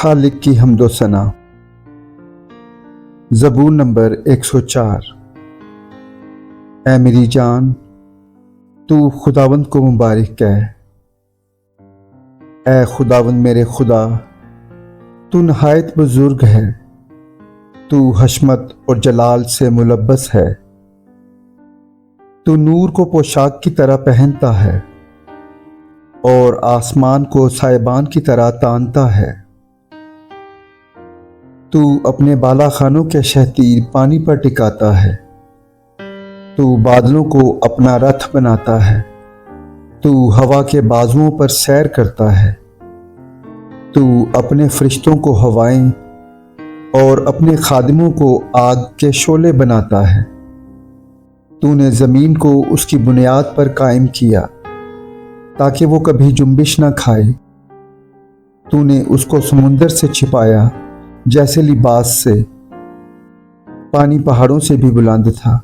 خالق کی حمد و ثنا۔ زبور نمبر 104۔ اے میری جان، تو خداوند کو مبارک کہہ۔ اے خداوند میرے خدا، تو نہایت بزرگ ہے، تو حشمت اور جلال سے ملبس ہے، تو نور کو پوشاک کی طرح پہنتا ہے اور آسمان کو سائبان کی طرح تانتا ہے۔ تو اپنے بالا خانوں کے شہتیر پانی پر ٹکاتا ہے، تو بادلوں کو اپنا رتھ بناتا ہے، تو ہوا کے بازوؤں پر سیر کرتا ہے، تو اپنے فرشتوں کو ہوائیں اور اپنے خادموں کو آگ کے شعلے بناتا ہے۔ تو نے زمین کو اس کی بنیاد پر قائم کیا تاکہ وہ کبھی جنبش نہ کھائے۔ تو نے اس کو سمندر سے چھپایا جیسے لباس سے، پانی پہاڑوں سے بھی بلند تھا۔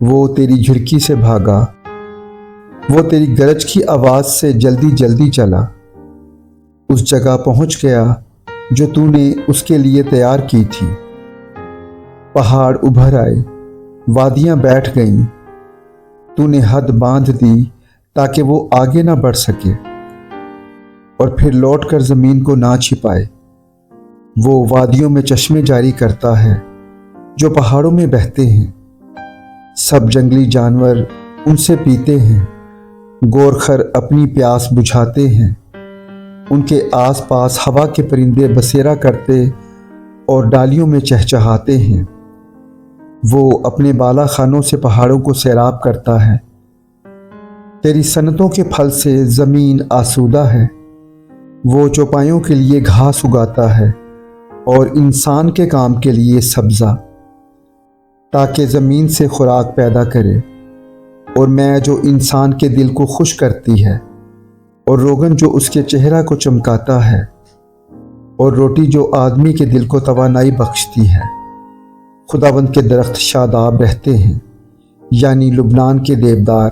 وہ تیری جھڑکی سے بھاگا، وہ تیری گرج کی آواز سے جلدی جلدی چلا، اس جگہ پہنچ گیا جو تو نے اس کے لیے تیار کی تھی۔ پہاڑ ابھر آئے، وادیاں بیٹھ گئیں، تو نے حد باندھ دی تاکہ وہ آگے نہ بڑھ سکے اور پھر لوٹ کر زمین کو نہ چھپائے۔ وہ وادیوں میں چشمے جاری کرتا ہے جو پہاڑوں میں بہتے ہیں، سب جنگلی جانور ان سے پیتے ہیں، گورخر اپنی پیاس بجھاتے ہیں، ان کے آس پاس ہوا کے پرندے بسیرا کرتے اور ڈالیوں میں چہچہاتے ہیں۔ وہ اپنے بالا خانوں سے پہاڑوں کو سیراب کرتا ہے، تیری صنعتوں کے پھل سے زمین آسودہ ہے۔ وہ چوپایوں کے لیے گھاس اگاتا ہے اور انسان کے کام کے لیے سبزہ، تاکہ زمین سے خوراک پیدا کرے، اور میں جو انسان کے دل کو خوش کرتی ہے، اور روغن جو اس کے چہرہ کو چمکاتا ہے، اور روٹی جو آدمی کے دل کو توانائی بخشتی ہے۔ خداوند کے درخت شاداب رہتے ہیں، یعنی لبنان کے دیودار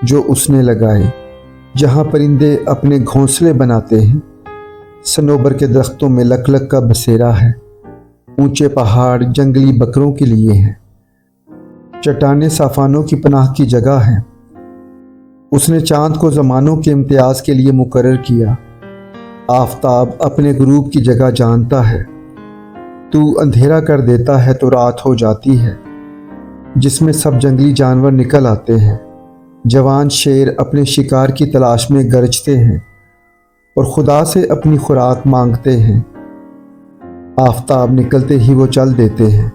جو اس نے لگائے، جہاں پرندے اپنے گھونسلے بناتے ہیں۔ صنوبر کے درختوں میں لک لک کا بسیرا ہے، اونچے پہاڑ جنگلی بکروں کے لیے ہیں، چٹانیں صافانوں کی پناہ کی جگہ ہیں۔ اس نے چاند کو زمانوں کے امتیاز کے لیے مقرر کیا، آفتاب اپنے غروب کی جگہ جانتا ہے۔ تو اندھیرا کر دیتا ہے تو رات ہو جاتی ہے، جس میں سب جنگلی جانور نکل آتے ہیں۔ جوان شیر اپنے شکار کی تلاش میں گرجتے ہیں اور خدا سے اپنی خوراک مانگتے ہیں۔ آفتاب نکلتے ہی وہ چل دیتے ہیں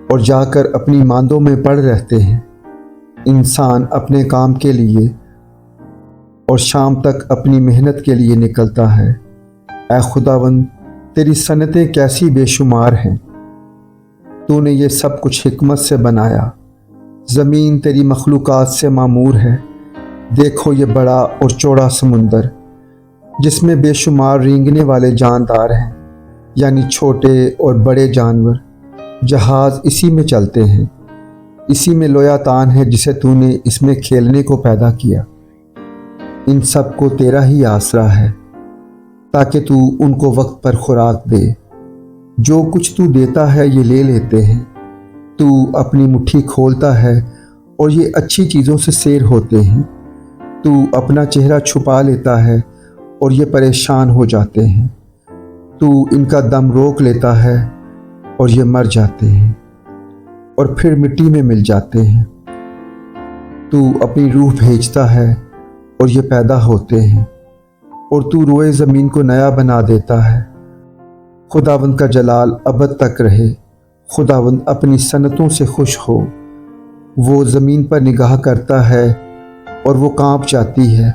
اور جا کر اپنی ماندوں میں پڑ رہتے ہیں۔ انسان اپنے کام کے لیے اور شام تک اپنی محنت کے لیے نکلتا ہے۔ اے خداوند، تیری صنعتیں کیسی بے شمار ہیں، تو نے یہ سب کچھ حکمت سے بنایا۔ زمین تیری مخلوقات سے معمور ہے۔ دیکھو یہ بڑا اور چوڑا سمندر، جس میں بے شمار رینگنے والے جاندار ہیں، یعنی چھوٹے اور بڑے جانور۔ جہاز اسی میں چلتے ہیں، اسی میں لویا تان ہے جسے تو نے اس میں کھیلنے کو پیدا کیا۔ ان سب کو تیرا ہی آسرا ہے، تاکہ تو ان کو وقت پر خوراک دے۔ جو کچھ تو دیتا ہے یہ لے لیتے ہیں، تو اپنی مٹھی کھولتا ہے اور یہ اچھی چیزوں سے سیر ہوتے ہیں۔ تو اپنا چہرہ چھپا لیتا ہے اور یہ پریشان ہو جاتے ہیں۔ تو ان کا دم روک لیتا ہے اور یہ مر جاتے ہیں اور پھر مٹی میں مل جاتے ہیں۔ تو اپنی روح بھیجتا ہے اور یہ پیدا ہوتے ہیں، اور تو روئے زمین کو نیا بنا دیتا ہے۔ خداوند کا جلال ابد تک رہے۔ خداوند اپنی صنعتوں سے خوش ہو۔ وہ زمین پر نگاہ کرتا ہے اور وہ کانپ جاتی ہے۔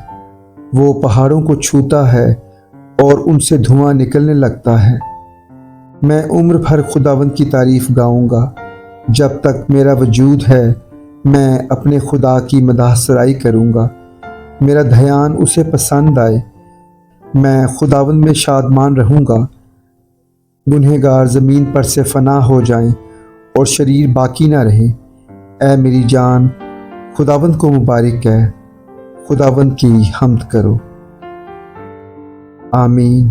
وہ پہاڑوں کو چھوتا ہے اور ان سے دھواں نکلنے لگتا ہے۔ میں عمر بھر خداوند کی تعریف گاؤں گا۔ جب تک میرا وجود ہے میں اپنے خدا کی مدح سرائی کروں گا۔ میرا دھیان اسے پسند آئے، میں خداوند میں شادمان رہوں گا۔ گنہگار زمین پر سے فنا ہو جائیں اور شریر باقی نہ رہے۔ اے میری جان، خداوند کو مبارک کہہ، خداوند کی حمد کرو۔ آمین۔